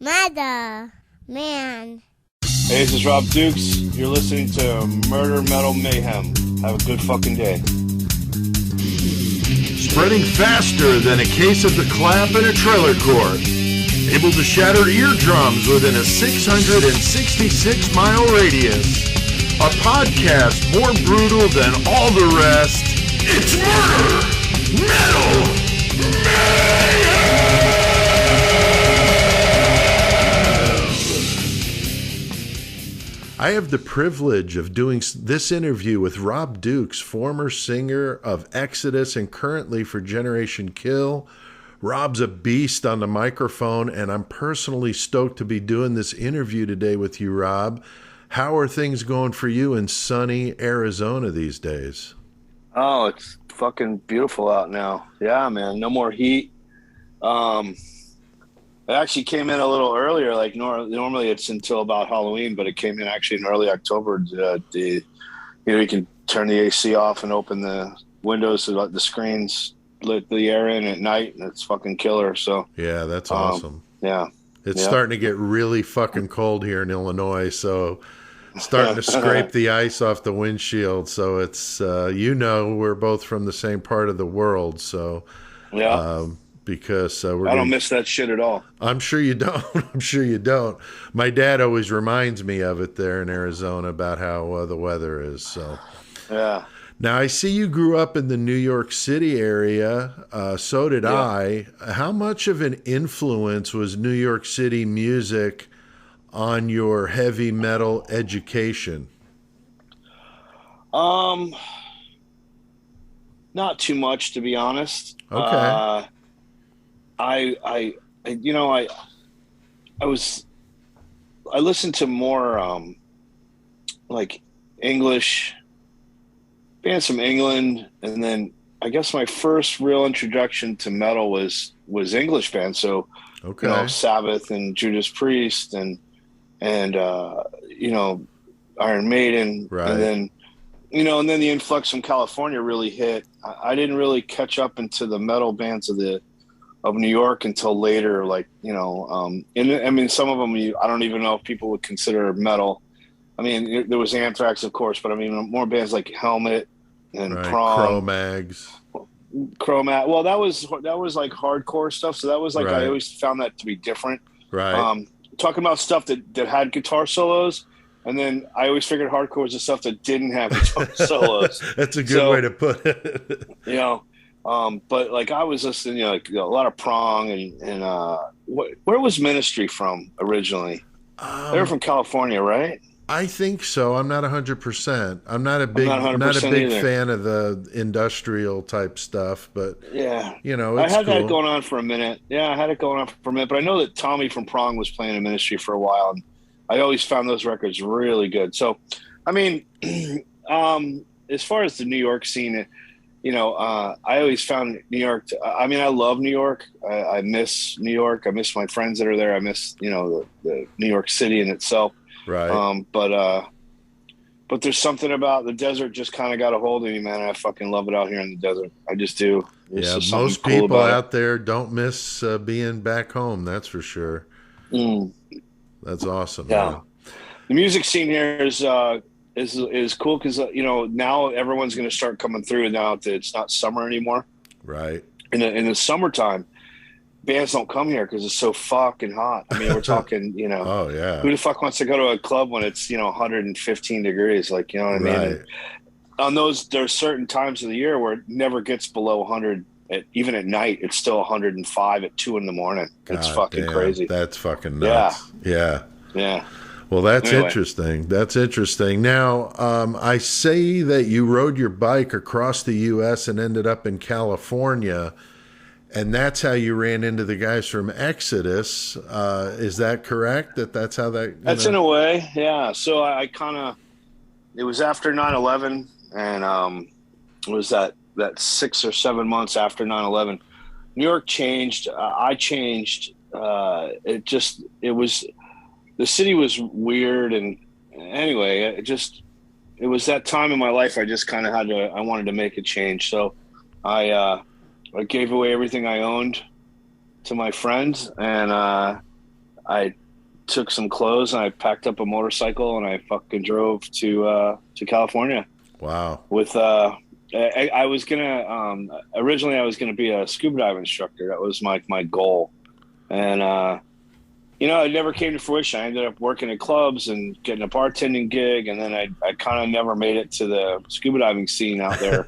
Mother, man. Hey, this is Rob Dukes. You're listening to Murder Metal Mayhem. Have a good fucking day. Spreading faster than a case of the clap in a trailer court. Able to shatter eardrums within a 666-mile radius. A podcast more brutal than all the rest. It's Murder Metal Mayhem! I have the privilege of doing this interview with Rob Dukes, former singer of Exodus and currently for Generation Kill. Rob's a beast on the microphone, and I'm personally stoked to be doing this interview today with you, Rob. How are things going for you in sunny Arizona these days? Oh, it's fucking beautiful out now. Yeah, man. No more heat. It actually came in a little earlier. Like normally it's until about Halloween, but it came in actually in early October. You can turn the AC off and open the windows so that the screens let the air in at night, and it's fucking killer. So yeah, that's awesome. Yeah, it's starting to get really fucking cold here in Illinois, so starting to scrape the ice off the windshield. So it's we're both from the same part of the world, so yeah. Because I don't miss that shit at all. I'm sure you don't. I'm sure you don't. My dad always reminds me of it there in Arizona about how the weather is. So yeah. Now I see you grew up in the New York City area. So did I. How much of an influence was New York City music on your heavy metal education? Not too much, to be honest. Okay. I listened to more like English bands from England, and then I guess my first real introduction to metal was English bands. So Sabbath and Judas Priest and Iron Maiden, right. And then the influx from California really hit. I didn't really catch up into the metal bands of New York until later, and I mean, some of them I don't even know if people would consider metal. I mean, there was Anthrax, of course, but I mean, more bands like Helmet and Prong. Cro-Mag. Well, that was like hardcore stuff. So that was like, I always found that to be different. Right. Talking about stuff that had guitar solos. And then I always figured hardcore was the stuff that didn't have guitar solos. That's a good way to put it. But like I was listening, a lot of Prong and where was Ministry from originally? They were from California, right? I think so. I'm not 100%. I'm not a big fan of the industrial type stuff, but yeah, it's I had cool. that going on for a minute. Yeah, I had it going on for a minute, but I know that Tommy from Prong was playing in Ministry for a while, and I always found those records really good. So, I mean, as far as the New York scene, I always found New York. I mean, I love New York. I miss New York. I miss my friends that are there. I miss, the New York City in itself. Right. But there's something about the desert just kind of got a hold of me, man. I fucking love it out here in the desert. I just do. Most people out there don't miss being back home. That's for sure. That's awesome. Yeah. Man. The music scene here is cool because now everyone's going to start coming through now that it's not summer anymore. Right. In the summertime, bands don't come here because it's so fucking hot. I mean, we're talking, Oh yeah. Who the fuck wants to go to a club when it's 115 degrees? Like, you know what I mean? Right. And there's certain times of the year where it never gets below 100. Even at night, it's still 105 at 2 a.m. It's fucking crazy. That's fucking nuts. Yeah. Well, that's interesting. That's interesting. Now, I say that you rode your bike across the U.S. and ended up in California, and that's how you ran into the guys from Exodus. Is that correct? That's how that... That's in a way, yeah. So I kind of... It was after 9/11, and it was that 6 or 7 months after 9/11. New York changed. I changed. It was... The city was weird, and anyway, it was that time in my life I just kind of I wanted to make a change. So I gave away everything I owned to my friends, and I took some clothes and I packed up a motorcycle and I fucking drove to California. Wow. With I was gonna originally I was gonna be a scuba dive instructor. That was my goal, and it never came to fruition. I ended up working at clubs and getting a bartending gig, and then I kind of never made it to the scuba diving scene out there.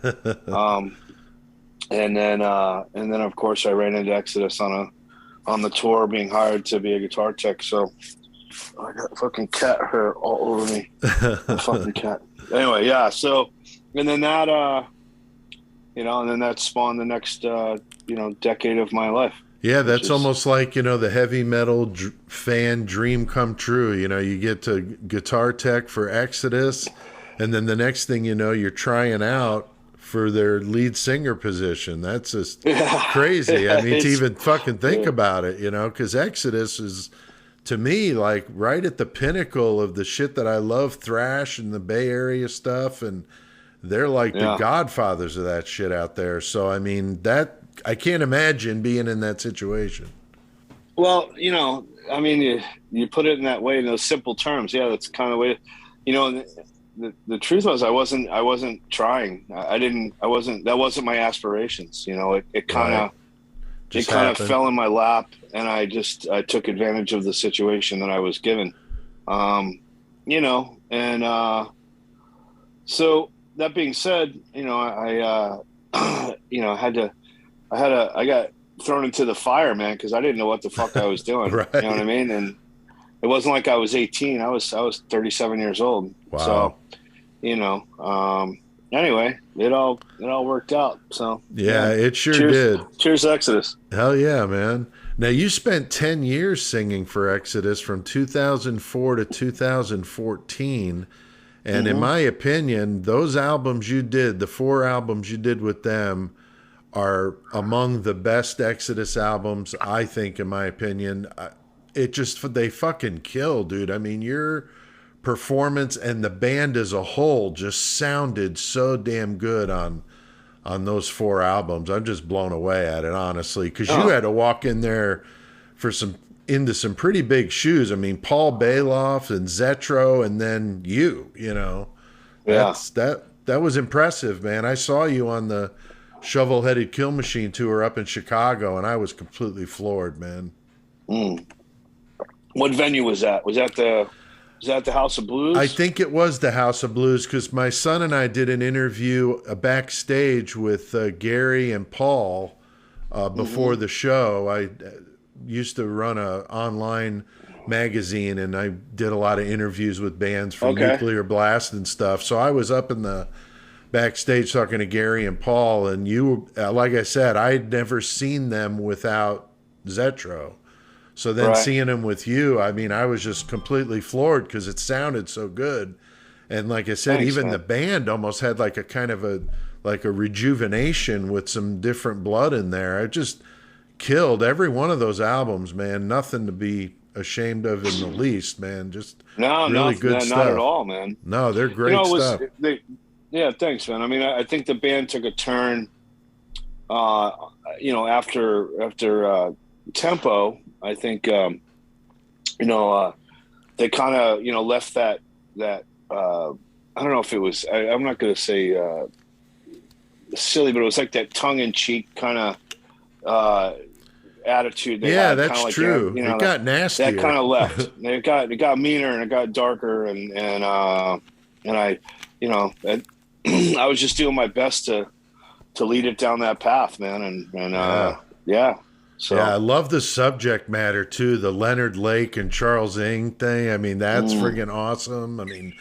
And then of course I ran into Exodus on the tour, being hired to be a guitar tech. So I got fucking cat hair all over me. The fucking cat. Anyway, yeah. So, and then that, and then that spawned the next, decade of my life. Yeah, that's almost like, the heavy metal fan dream come true. You get to guitar tech for Exodus, and then the next thing you know, you're trying out for their lead singer position. That's just crazy. I mean, to even fucking think about it, because Exodus is, to me, like right at the pinnacle of the shit that I love, thrash and the Bay Area stuff. And they're like the godfathers of that shit out there. So, I mean, I can't imagine being in that situation. Well, I mean, you put it in that way, in those simple terms. Yeah, that's kind of the way, the truth was I wasn't trying. That wasn't my aspirations. It kind of fell in my lap, and I took advantage of the situation that I was given. So that being said, I got thrown into the fire, man, because I didn't know what the fuck I was doing. Right. You know what I mean? And it wasn't like I was 18. I was 37 years old. Wow. So, anyway, it all worked out. So yeah, it sure did. Cheers, Exodus. Hell yeah, man. Now, you spent 10 years singing for Exodus from 2004 to 2014. And in my opinion, those albums you did, the 4 albums you did with them, are among the best Exodus albums, I think, in my opinion. They fucking kill, dude. I mean, your performance and the band as a whole just sounded so damn good on those 4 albums. I'm just blown away at it, honestly, because you had to walk in there into some pretty big shoes. I mean, Paul Bailoff and Zetro, and then you. That was impressive, man. I saw you on the Shovel-Headed Kill Machine tour up in Chicago, and I was completely floored, man. What venue was that? Was that the House of Blues? I think it was the House of Blues, because my son and I did an interview backstage with Gary and Paul before the show. I used to run a online magazine, and I did a lot of interviews with bands from Nuclear Blast and stuff. So I was up in the backstage talking to Gary and Paul, and you, like I said, I'd never seen them without Zetro. So then seeing them with you, I mean, I was just completely floored because it sounded so good. And like I said, even the band almost had like a kind of a rejuvenation with some different blood in there. It just killed every one of those albums, man. Nothing to be ashamed of in the least, man. Just really good stuff. Not at all, man. No, they're great stuff. Yeah, thanks, man. I mean, I think the band took a turn, after Tempo. I think, they kind of, left that I don't know if it was, I'm not going to say silly, but it was like that tongue-in-cheek kind of attitude. That's true. It got nastier. That kind of left. It got meaner, and it got darker, and I, I was just doing my best to lead it down that path, man, So yeah, I love the subject matter too. The Leonard Lake and Charles Ng thing. I mean, that's friggin' awesome. I mean,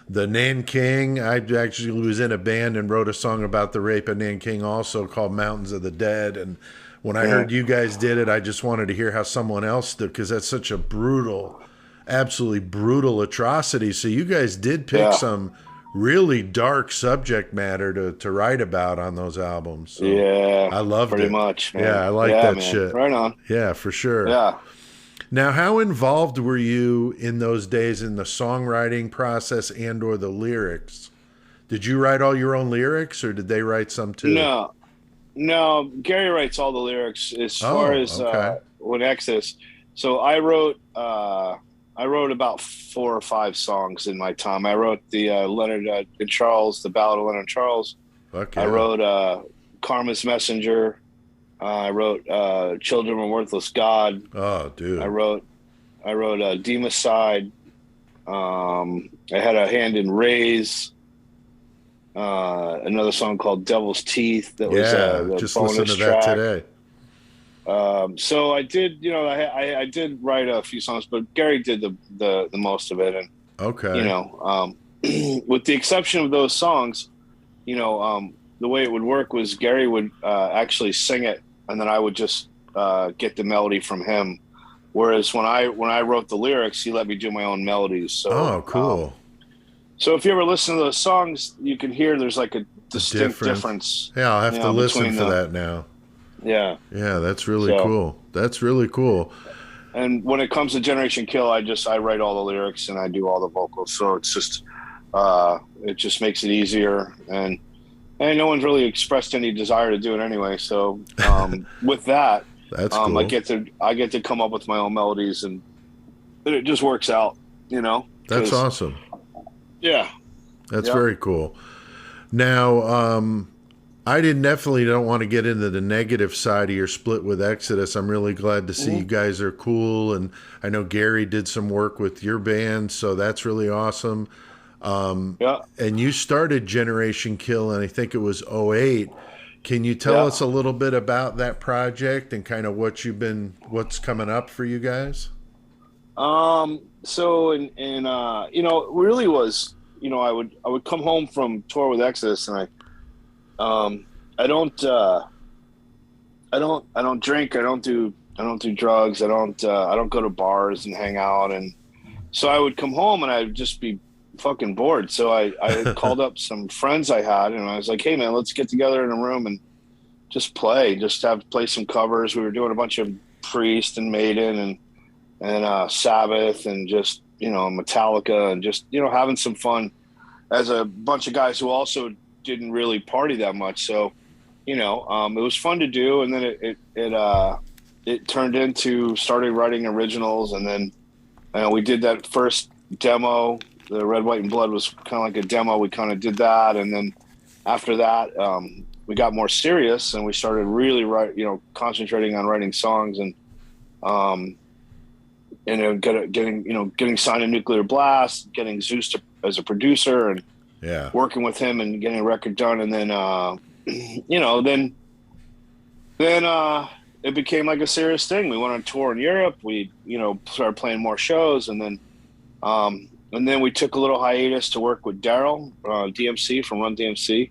the Nanking. I actually was in a band and wrote a song about the rape of Nanking, also called Mountains of the Dead. And when I heard you guys did it, I just wanted to hear how someone else did, because that's such a brutal, absolutely brutal atrocity. So you guys did pick some really dark subject matter to write about on those albums. So I loved it. Pretty much, man. Yeah, I like that shit. Right on. Yeah, for sure. Yeah. Now, how involved were you in those days in the songwriting process and or the lyrics? Did you write all your own lyrics, or did they write some too? No, Gary writes all the lyrics. As far as when Exodus, So I wrote about 4 or 5 songs in my time. I wrote the Leonard and Charles, the Ballad of Leonard and Charles. Fuck I yeah. wrote Karma's Messenger. I wrote Children of a Worthless God. Oh, dude. I wrote Democide. I had a hand in Raise. Another song called Devil's Teeth. That was the just bonus listen to track. that today. So I did, I did write a few songs, but Gary did the most of it. And, Okay. with the exception of those songs, the way it would work was Gary would actually sing it, and then I would just get the melody from him. Whereas when I wrote the lyrics, he let me do my own melodies. So, cool. So if you ever listen to those songs, you can hear there's like a distinct difference. Yeah, I'll have to listen for between that now. Yeah. Yeah, that's really cool. That's really cool. And when it comes to Generation Kill, I write all the lyrics and I do all the vocals. So it's just it just makes it easier, and no one's really expressed any desire to do it anyway. So with that, that's cool. I get to come up with my own melodies, and it just works out. That's awesome. Yeah, that's very cool. Now, I definitely don't want to get into the negative side of your split with Exodus. I'm really glad to see you guys are cool, and I know Gary did some work with your band, so that's really awesome. And you started Generation Kill, and I think it was 2008. Can you tell us a little bit about that project and kind of what's coming up for you guys? So it really was, I would come home from tour with Exodus, and I don't drink. I don't do drugs. I don't go to bars and hang out. And so I would come home and I'd just be fucking bored. So I called up some friends I had, and I was like, hey man, let's get together in a room and just play some covers. We were doing a bunch of Priest and Maiden and Sabbath and just, Metallica, and just, having some fun as a bunch of guys who also didn't really party that much. So, it was fun to do. And then it turned into started writing originals. And then we did that first demo. The Red, White, and Blood was kind of like a demo. We kind of did that. And then after that, we got more serious and we started really concentrating on writing songs and getting signed to Nuclear Blast, getting Zeus as a producer, and working with him and getting a record done. And then, then it became like a serious thing. We went on tour in Europe. We, started playing more shows, and then we took a little hiatus to work with Daryl, DMC from Run DMC.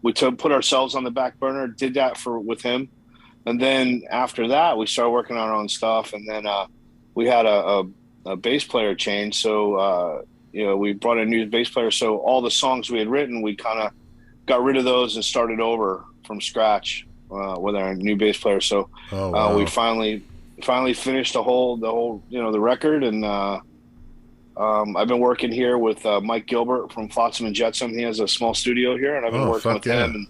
We put ourselves on the back burner, did that with him. And then after that, we started working on our own stuff. And then we had a bass player change. So, we brought in a new bass player. So all the songs we had written, we kind of got rid of those and started over from scratch with our new bass player. So we finally finished the whole the record. And I've been working here with Mike Gilbert from Flotsam and Jetsam. He has a small studio here, and I've been working with him and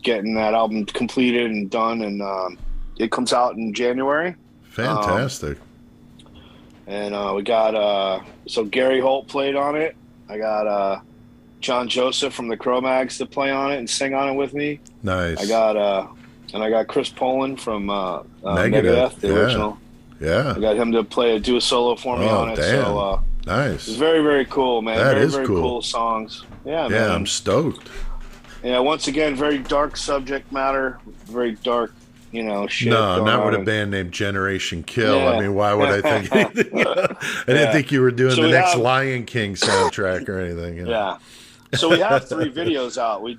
getting that album completed and done, and it comes out in January. Fantastic. And we got so Gary Holt played on it. I got John Joseph from the Cro-Mags to play on it and sing on it with me. Nice. I got Chris Poland from Megadeth, the original. Yeah. I got him to do a solo for me on it. Damn. So nice. It's very, very cool, man. That very, is very cool songs. Yeah, man. Yeah, I'm stoked. Yeah, once again, very dark subject matter, very dark, shit. No, not with a and band named Generation Kill. Yeah. I mean, why would I think anything? I didn't think you were doing the next Lion King soundtrack or anything. Yeah. So we have 3 videos out. We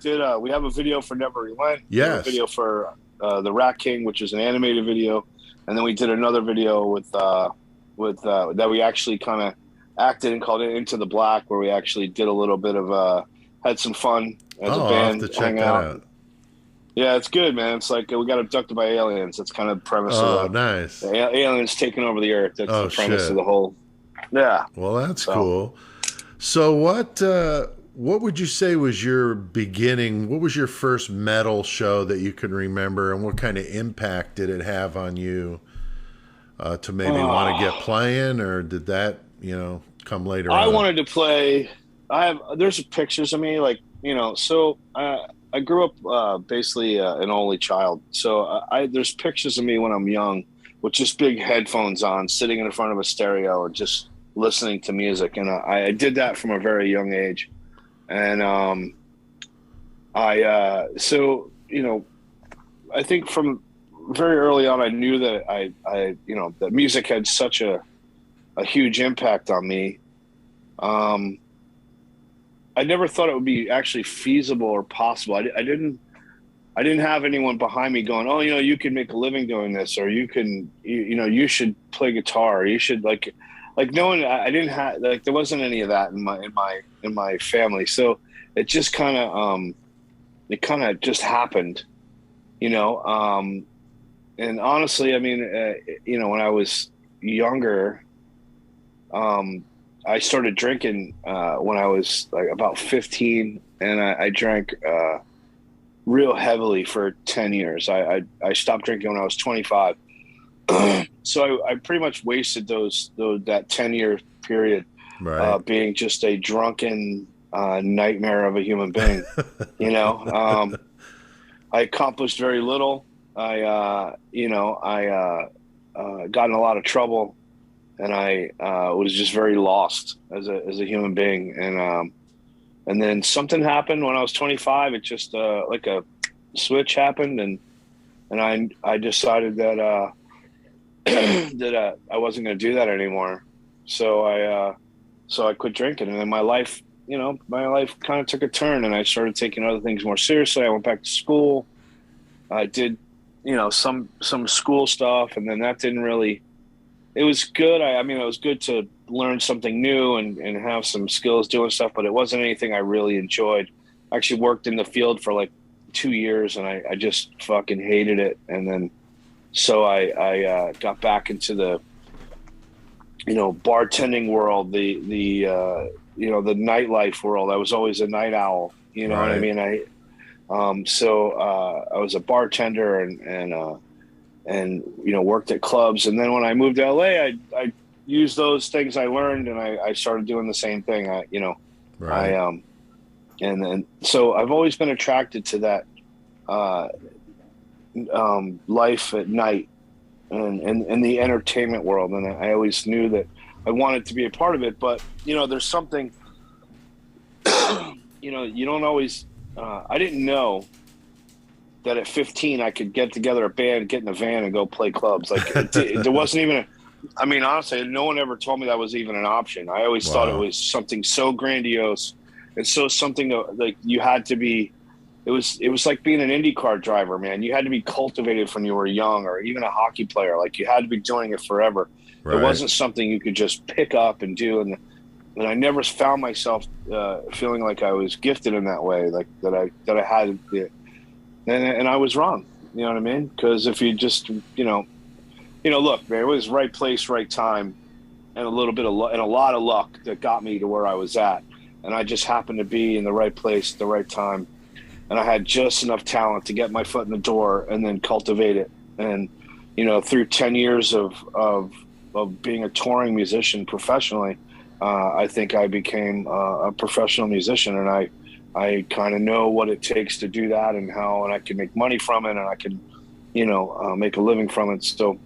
have a video for Never Relent. Yes. We have a video for the Rat King, which is an animated video, and then we did another video with that we actually kind of acted and called it Into the Black, where we actually did a little bit of had some fun as a band. I'll have to check that out. Yeah, it's good, man. It's like we got abducted by aliens. That's kind of the premise of nice. The aliens taking over the earth. That's the premise of the whole. Yeah. Well, that's cool. So what would you say was your beginning? What was your first metal show that you can remember, and what kind of impact did it have on you to maybe want to get playing, or did that, come later I on? wanted to play. There's pictures of me, so I grew up basically an only child. So there's pictures of me when I'm young with just big headphones on, sitting in front of a stereo or just listening to music. And I did that from a very young age. And I think from very early on, I knew that that music had such a huge impact on me. I never thought it would be actually feasible or possible. I didn't have anyone behind me going, oh, you can make a living doing this, or you can, you should play guitar, or you should like no one. I didn't have, there wasn't any of that in my family. So it just kind of just happened, and honestly, I mean, when I was younger, I started drinking when I was like about 15, and I drank real heavily for 10 years. I stopped drinking when I was 25. So I pretty much wasted that 10-year period being just a drunken nightmare of a human being. I accomplished very little. I got in a lot of trouble. And I was just very lost as a human being, and then something happened when I was 25. It just like a switch happened, and I decided that that I wasn't going to do that anymore. So I quit drinking, and then my life kind of took a turn, and I started taking other things more seriously. I went back to school. I did some school stuff, and then that didn't really. It was good. I mean, it was good to learn something new and have some skills doing stuff, but it wasn't anything I really enjoyed. I actually worked in the field for like 2 years, and I just fucking hated it. And then, so I got back into the, bartending world, the nightlife world. I was always a night owl. You know what I mean? I was a bartender and worked at clubs. And then when I moved to LA, I used those things I learned, and I started doing the same thing. And so I've always been attracted to that life at night and the entertainment world. And I always knew that I wanted to be a part of it, but there's something, you don't always, I didn't know that at 15 I could get together a band, get in a van, and go play clubs. Like there wasn't even honestly, no one ever told me that was even an option. I always thought it was something so grandiose and so something that, like, you had to be. It was like being an IndyCar driver, man. You had to be cultivated when you were young, or even a hockey player. Like, you had to be doing it forever. It wasn't something you could just pick up and do. And I never found myself feeling like I was gifted in that way, like that I had it. And I was wrong, you know what I mean? Because if you just, look, man, it was right place, right time, and a little bit of luck, and a lot of luck that got me to where I was at. And I just happened to be in the right place at the right time. And I had just enough talent to get my foot in the door and then cultivate it. And, through 10 years of being a touring musician professionally, I think I became a professional musician, and I kind of know what it takes to do that, and I can make money from it, and I can, make a living from it. So,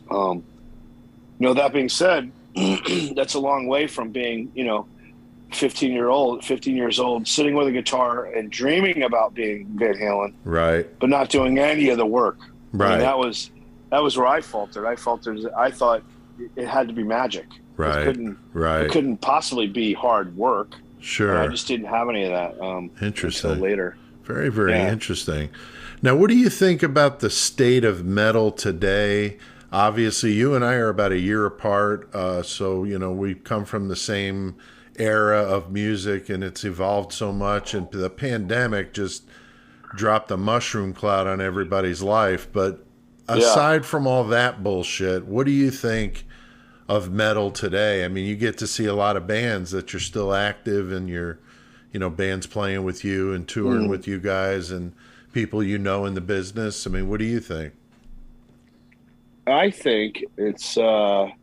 that being said, that's a long way from being, 15 years old, sitting with a guitar and dreaming about being Van Halen, but not doing any of the work. I mean, that was where I faltered. I thought it had to be magic. It couldn't possibly be hard work. Sure. I just didn't have any of that. Interesting. Until later. Very, very interesting. Now, what do you think about the state of metal today? Obviously, you and I are about a year apart, so we come from the same era of music, and it's evolved so much, and the pandemic just dropped a mushroom cloud on everybody's life. But aside from all that bullshit, what do you think of metal today? I mean, you get to see a lot of bands that you're still active, and you're bands playing with you and touring with you guys and people in the business? I mean, what do you think? I think it's I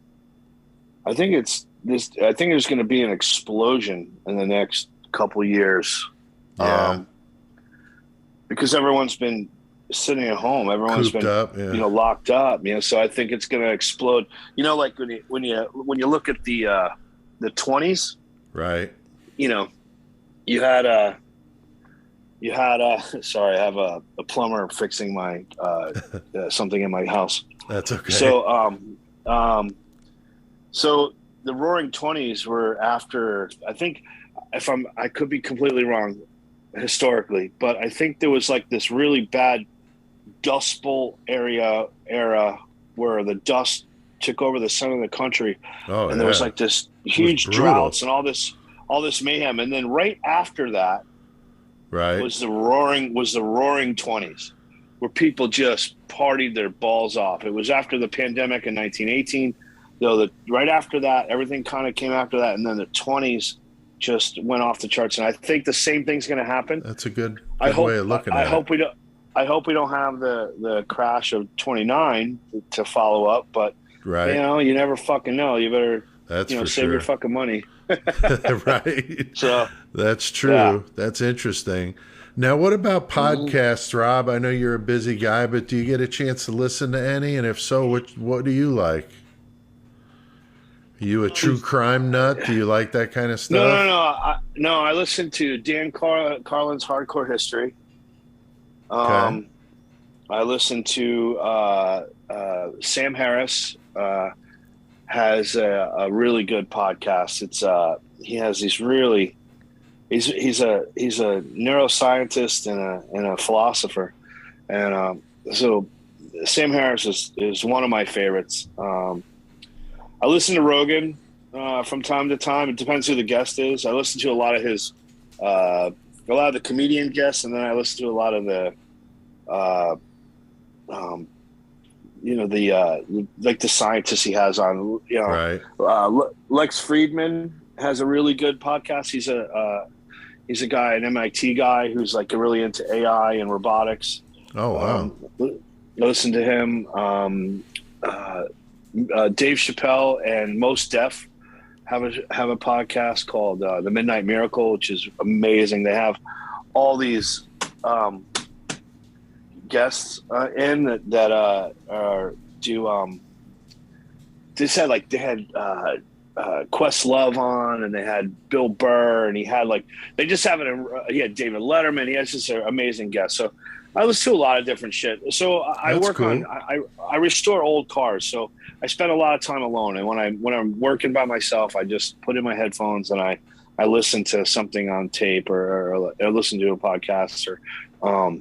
think there's going to be an explosion in the next couple years. Yeah. Because everyone's been sitting at home, everyone's Cooped been up, yeah. locked up, so I think it's going to explode. Like when you look at the 20s, right? You had sorry, I have a plumber fixing my something in my house. That's okay. So the Roaring '20s were after, I think, I could be completely wrong historically, but I think there was like this really bad Dust Bowl era where the dust took over the center of the country, and there was like this huge droughts and all this mayhem, and then right after that, was the Roaring '20s, where people just partied their balls off. It was after the pandemic in 1918. Right after that, everything kind of came after that, and then the '20s just went off the charts. And I think the same thing's going to happen. That's a good way of looking at it. I hope we don't have the crash of '29 to follow up, but you never fucking know. You better save your fucking money. Right. So that's true. Yeah. That's interesting. Now, what about podcasts, Rob? I know you're a busy guy, but do you get a chance to listen to any? And if so, what do you like? Are you a true crime nut? Do you like that kind of stuff? No. I listen to Dan Carlin's Hardcore History. Okay. I listen to Sam Harris has a really good podcast. It's he has these really he's a neuroscientist and a philosopher, and so Sam Harris is one of my favorites. I listen to Rogan from time to time. It depends who the guest is. I listen to a lot of the comedian guests, and then I listen to a lot of the the scientists he has on. Lex Friedman has a really good podcast. He's a guy, an MIT guy, who's like really into AI and robotics. Oh wow! Listen to him. Dave Chappelle and Mos Def have a podcast called The Midnight Miracle, which is amazing. They have all these guests in that do they had Questlove on, and they had Bill Burr, and he had he had David Letterman. He has just an amazing guest. So I listen to a lot of different shit. So I restore old cars. So I spend a lot of time alone, and when I'm working by myself, I just put in my headphones and I listen to something on tape or listen to a podcast. Or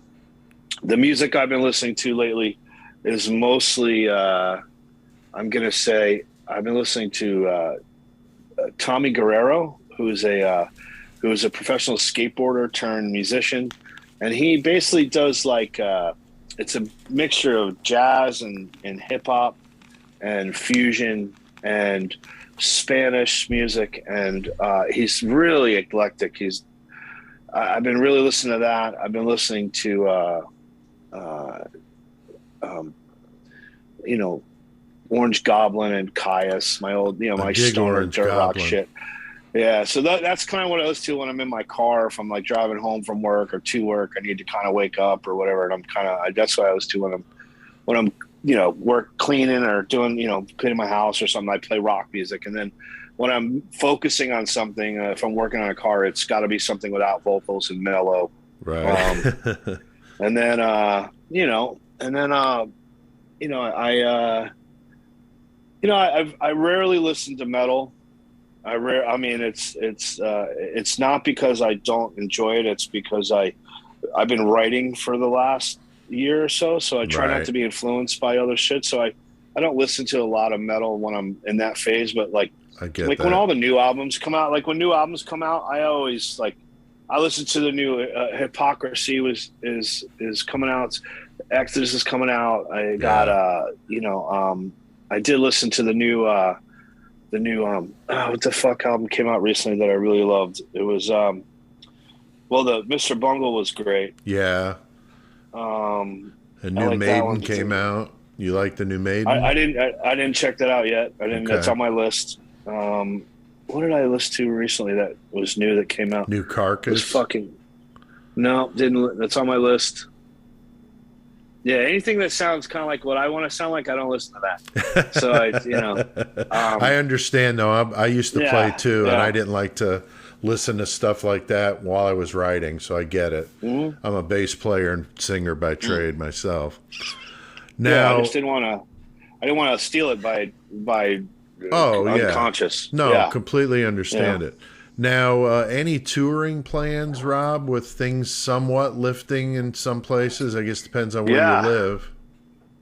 the music I've been listening to lately is mostly I'm gonna say I've been listening to Tommy Guerrero, who's a professional skateboarder turned musician. And he basically does it's a mixture of jazz and hip hop and fusion and Spanish music, and he's really eclectic. I've been really listening to that. I've been listening to Orange Goblin and Caius, my old my stoner dirt rock shit. Yeah, so that's kind of what I listen to when I'm in my car, if I'm like driving home from work or to work. I need to kind of wake up or whatever, and that's what I listen to when I'm work cleaning or doing cleaning my house or something. I play rock music, and then when I'm focusing on something, if I'm working on a car, it's got to be something without vocals and mellow. Right. And then I rarely listen to metal. It's not because I don't enjoy it. It's because I've been writing for the last year or so. So I try not to be influenced by other shit. So I don't listen to a lot of metal when I'm in that phase, but I get that. When all the new albums come out, I always I listen to the new Hypocrisy is coming out. Exodus is coming out. I got I did listen to the new what the fuck album came out recently that I really loved. It was Well, the Mr. Bungle was great. Yeah. A new like that one Maiden came too. out. You like the new Maiden? I didn't check that out yet. I didn't. Okay. That's on my list. What did I listen to recently that was new that came out? New It was Carcass. fucking. No, didn't. That's on my list. Yeah, anything that sounds kind of like what I want to sound like, I don't listen to that. So I understand though. I used to play too, and yeah. I didn't like to listen to stuff like that while I was writing. So I get it. Mm-hmm. I'm a bass player and singer by trade myself. Yeah, Now, I just didn't want to. I didn't want to steal it by oh unconscious. Yeah. No, Yeah. completely understand it. Now, any touring plans, Rob, with things somewhat lifting in some places? I guess depends on where you live.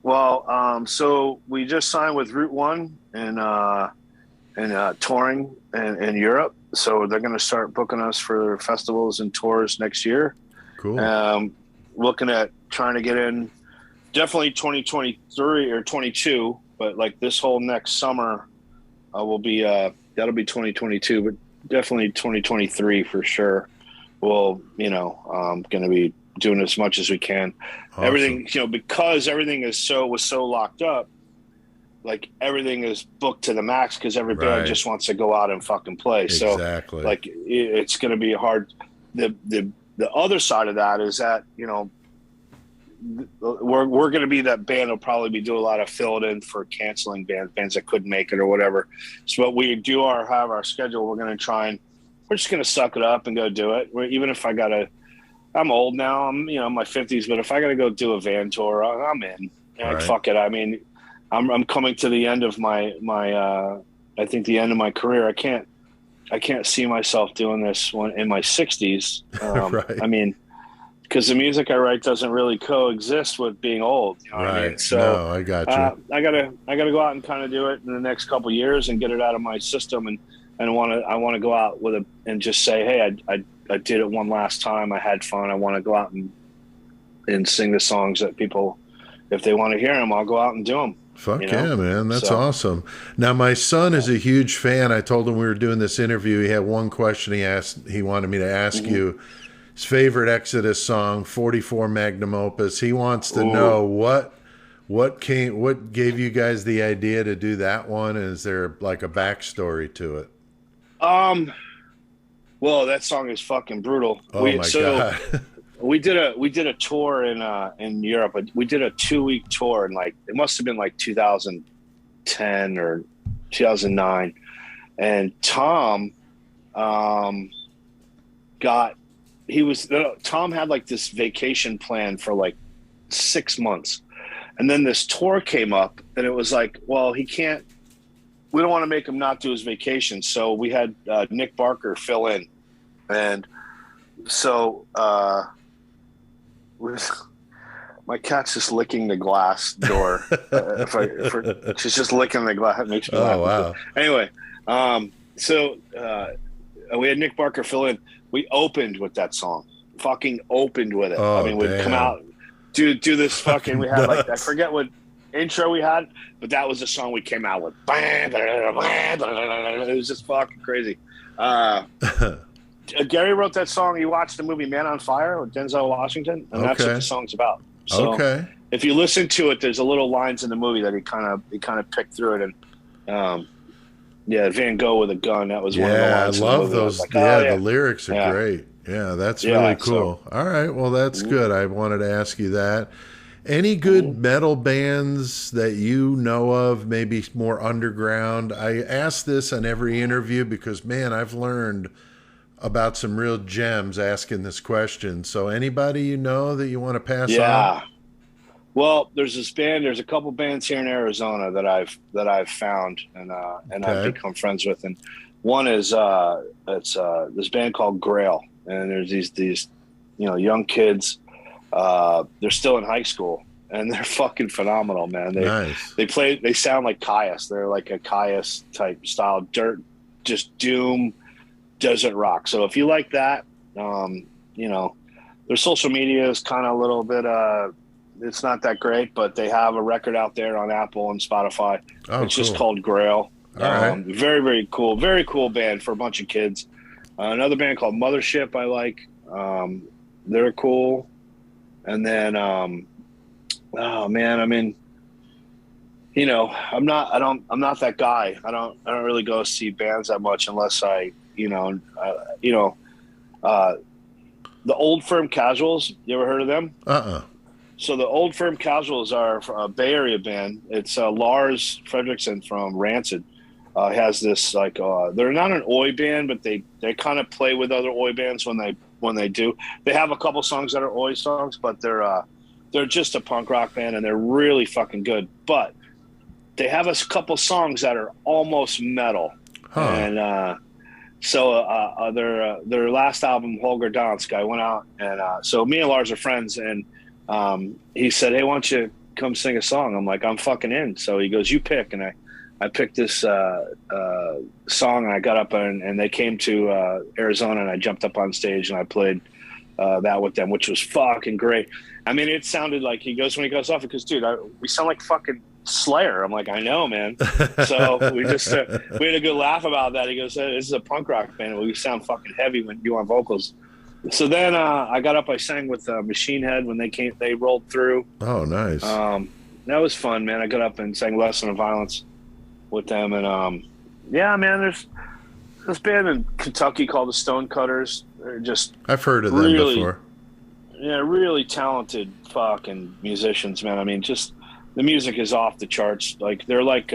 Well, so we just signed with Route One and touring in Europe. So they're going to start booking us for festivals and tours next year. Cool. Looking at trying to get in definitely 2023 or 22, but like this whole next summer will be that'll be 2022, but definitely 2023 for sure. We'll going to be doing as much as we can. Awesome. Everything because everything was so locked up. Like everything is booked to the max because every band just wants to go out and fucking play. Exactly. So like it's going to be hard. The other side of that is that we're going to be that band will probably be doing a lot of fill it in for canceling bands that couldn't make it or whatever. So what we do have our schedule. We're going to we're just going to suck it up and go do it. Even if I'm old now, I'm in my 50s, but if I got to go do a van tour, I'm in. Like, fuck it. I mean, I'm coming to the end of my I think the end of my career. I can't see myself doing this in my 60s. Right. I mean, because the music I write doesn't really coexist with being old. You know what I mean? So no, I got you. I gotta go out and kind of do it in the next couple of years and get it out of my system and I want to go out with it and just say, hey, I did it one last time. I had fun. I want to go out and sing the songs that people, if they want to hear them, I'll go out and do them. Fuck yeah, man. That's awesome. Now, my son is a huge fan. I told him we were doing this interview. He had one question he wanted me to ask you. His favorite Exodus song, 44 Magnum Opus. He wants to know what gave you guys the idea to do that one? Is there like a backstory to it? Well, that song is fucking brutal. Oh my God. We did a tour in Europe. We did a 2-week tour and like it must have been like 2010 or 2009. And Tom Tom had like this vacation plan for like 6 months. And then this tour came up and it was like, well, we don't want to make him not do his vacation. So we had Nick Barker fill in. And so my cat's just licking the glass door. She's just licking the glass. It makes me laugh. Wow. Anyway, so we had Nick Barker fill in. We opened with that song. Fucking opened with it. Oh, I mean, we'd come out, do this fucking. We had like I forget what intro we had, but that was the song we came out with. It was just fucking crazy. Gary wrote that song. He watched the movie Man on Fire with Denzel Washington, and that's what the song's about. So if you listen to it, there's a little lines in the movie that he kind of picked through it, and Van Gogh with a gun. That was one of the lines. I love those. Like, the lyrics are great. Yeah, that's really cool. All right, well, that's good. I wanted to ask you that. Any good metal bands that you know of, maybe more underground? I ask this on every interview because, man, I've learned about some real gems asking this question. So anybody you know that you want to pass on? Yeah. Well, there's a couple bands here in Arizona that I've found and I've become friends with. And one is it's this band called Grail. And there's these young kids. They're still in high school and they're fucking phenomenal, man. They sound like Caius. They're like a Caius type style, dirt, just doom, desert rock. So if you like that, their social media is kind of a little bit, it's not that great, but they have a record out there on Apple and Spotify. It's just called Grail. Very, very cool. Very cool band for a bunch of kids. Another band called Mothership I like. They're cool. And then, oh man, I mean, you know, I'm not that guy. I don't really go see bands that much unless I, the Old Firm Casuals. You ever heard of them? So the Old Firm Casuals are a Bay Area band. It's Lars Fredriksson from Rancid. Has this like they're not an Oi band, but they kind of play with other Oi bands when they do. They have a couple songs that are Oi songs, but they're just a punk rock band and they're really fucking good. But they have a couple songs that are almost metal. And so their last album, Holger Dansk, I went out and so me and Lars are friends, and he said, "Hey, why don't you come sing a song?" I'm like, "I'm fucking in." So he goes, "You pick," and I picked this song, and I got up and they came to Arizona, and I jumped up on stage and I played that with them, which was fucking great. I mean, it sounded like when he goes off, because dude, we sound like fucking Slayer. I'm like, I know, man. So we just we had a good laugh about that. He goes, "This is a punk rock band. We sound fucking heavy when you on vocals." So then I got up, I sang with Machine Head when they rolled through. Oh, nice. That was fun, man. I got up and sang Lesson of Violence with them, and yeah, man, there's this band in Kentucky called the Stonecutters. They're just I've heard of them before. Yeah, really talented fucking musicians, man. I mean, just the music is off the charts. Like they're like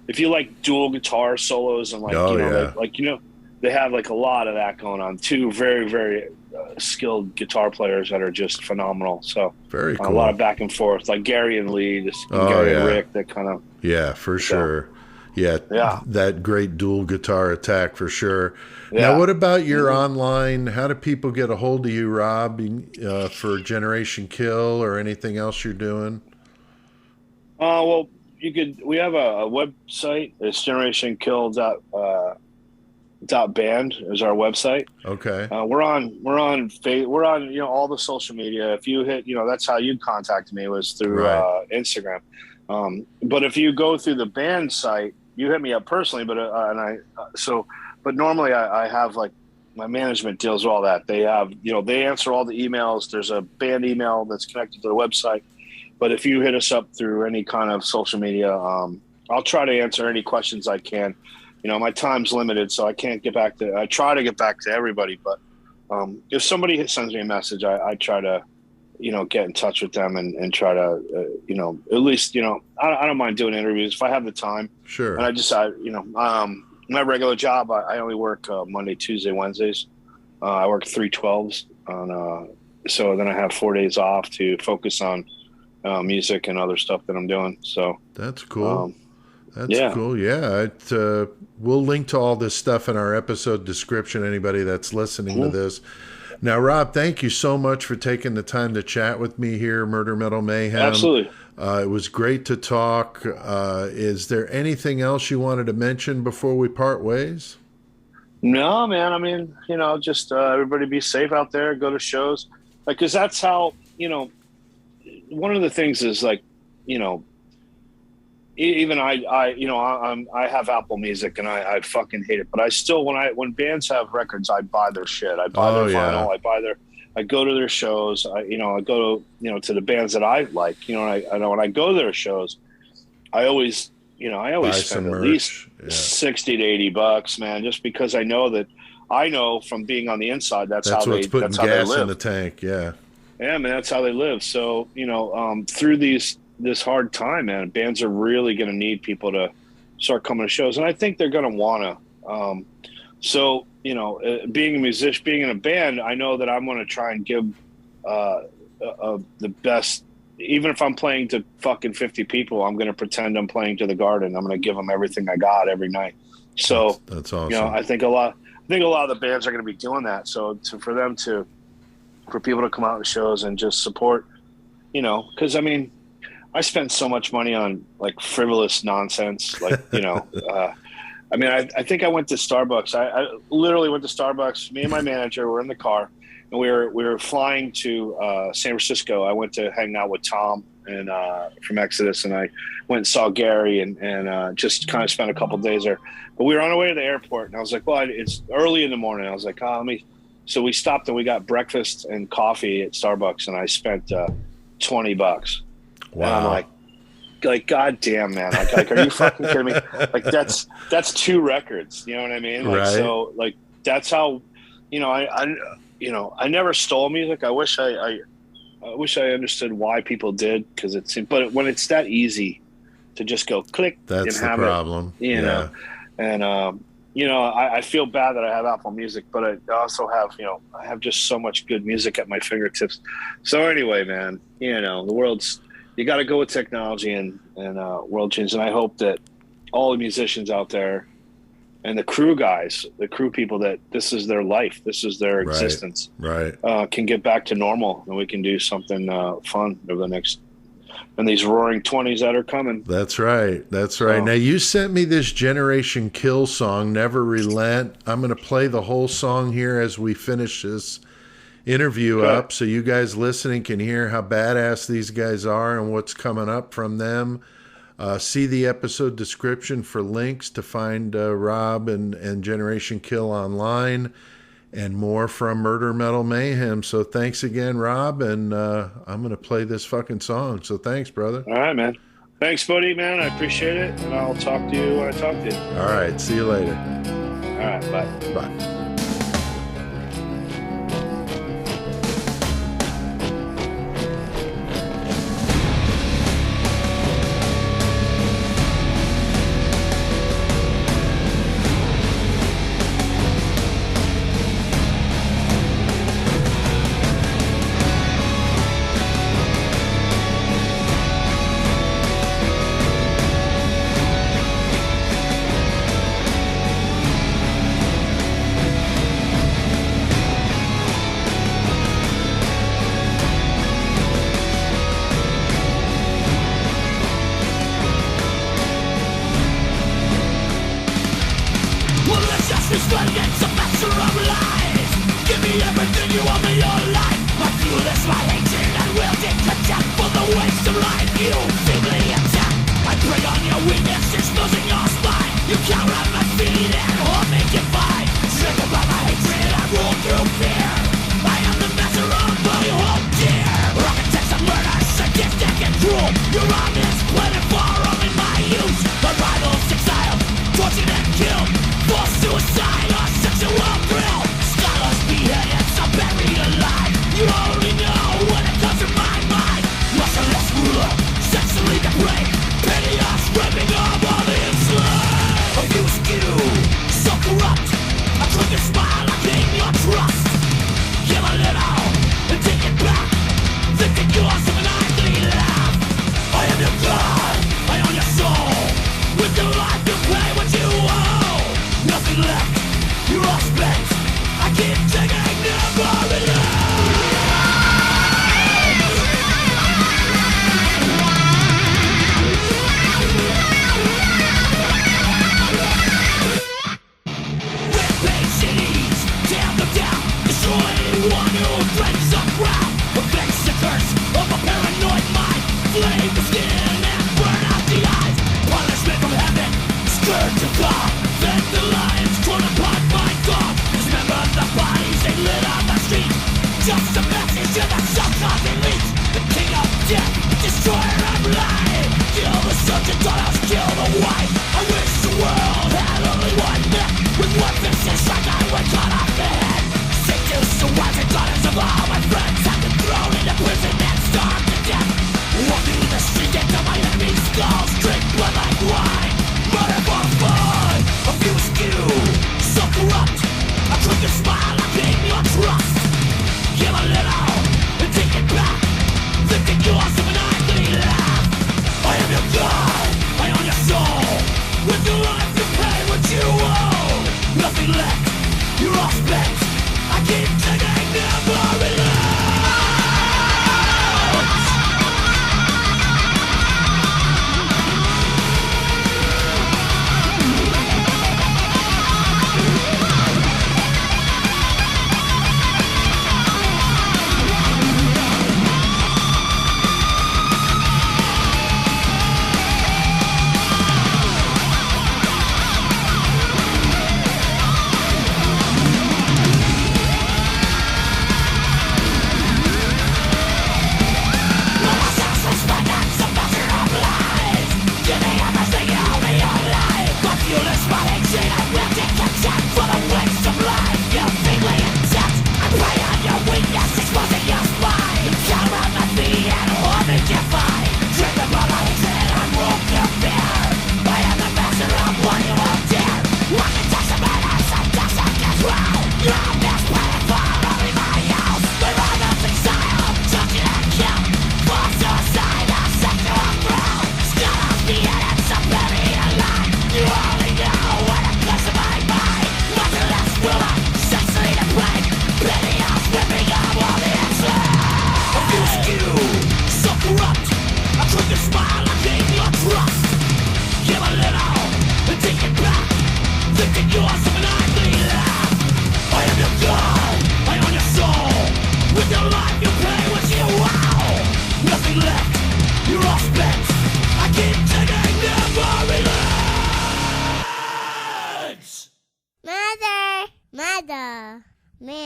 if you like dual guitar solos and they have like a lot of that going on. Two very, very skilled guitar players that are just phenomenal. So very cool. A lot of back and forth, like Gary and Lee, Gary and Rick. That kind of for sure. Yeah, that great dual guitar attack for sure. Yeah. Now, what about your online? How do people get a hold of you, Rob, for Generation Kill or anything else you're doing? Well, we have a website. It's GenerationKill.band is our website. Okay. We're on all the social media. If you hit, that's how you contacted me, was through Instagram. But if you go through the band site, you hit me up personally. But normally I have like my management deals with all that. They have, they answer all the emails. There's a band email that's connected to the website. But if you hit us up through any kind of social media, I'll try to answer any questions I can. My time's limited, so I can't get back to. I try to get back to everybody, but if somebody sends me a message, I try to, get in touch with them and try to, at least, I don't mind doing interviews if I have the time. Sure. And I just, my regular job, I only work Monday, Tuesday, Wednesdays. I work 3/12s so then I have 4 days off to focus on music and other stuff that I'm doing. So that's cool. That's cool. Yeah. We'll link to all this stuff in our episode description, anybody that's listening to this. Now, Rob, thank you so much for taking the time to chat with me here, Murder Metal Mayhem. Absolutely. It was great to talk. Is there anything else you wanted to mention before we part ways? No, man. I mean, just everybody be safe out there, go to shows. Like, because that's how, one of the things is like, even I have Apple Music and I fucking hate it, but I still, when bands have records, I buy their shit. I buy their vinyl. I go to their shows. I go to the bands that I like, I know when I go to their shows, I always spend at least $60 to $80, man, just because I know from being on the inside, that's how what's putting how gas they live. In the tank. Yeah. Yeah, man, that's how they live. So, through this hard time, man, bands are really going to need people to start coming to shows. And I think they're going to want to. Being a musician, being in a band, I know that I'm going to try and give the best. Even if I'm playing to fucking 50 people, I'm going to pretend I'm playing to the Garden. I'm going to give them everything I got every night. So that's awesome. I think a lot of the bands are going to be doing that. So for people to come out to shows and just support, because I mean, I spent so much money on like frivolous nonsense, like I mean, I think I went to Starbucks. I literally went to Starbucks. Me and my manager were in the car, and we were flying to San Francisco. I went to hang out with Tom and from Exodus, and I went and saw Gary and just kind of spent a couple of days there. But we were on our way to the airport, and I was like, well, it's early in the morning. I was like, let me So we stopped and we got breakfast and coffee at Starbucks, and I spent $20. Wow. And I'm like, God damn, man. Like, are you fucking kidding me? Like, that's 2 records. You know what I mean? Like, right. So like, that's how, I never stole music. I wish I understood why people did, because but when it's that easy to just go click, that's and have the problem. It, know, and I feel bad that I have Apple Music, but I also have, I have just so much good music at my fingertips. So anyway, man, the world's, you got to go with technology and world change. And I hope that all the musicians out there and the crew guys, the crew people, that this is their life, this is their existence, right? Can get back to normal, and we can do something fun over the next, and these roaring 20s that are coming. That's right. Now, you sent me this Generation Kill song, Never Relent. I'm going to play the whole song here as we finish this interview up, so you guys listening can hear how badass these guys are and what's coming up from them. See the episode description for links to find Rob and Generation Kill online, and more from Murder Metal Mayhem. So thanks again, Rob, and I'm going to play this fucking song. So thanks, brother. All right, man. Thanks, buddy, man. I appreciate it, and I'll talk to you when I talk to you. All right. See you later. All right. Bye. Bye. Mother, man.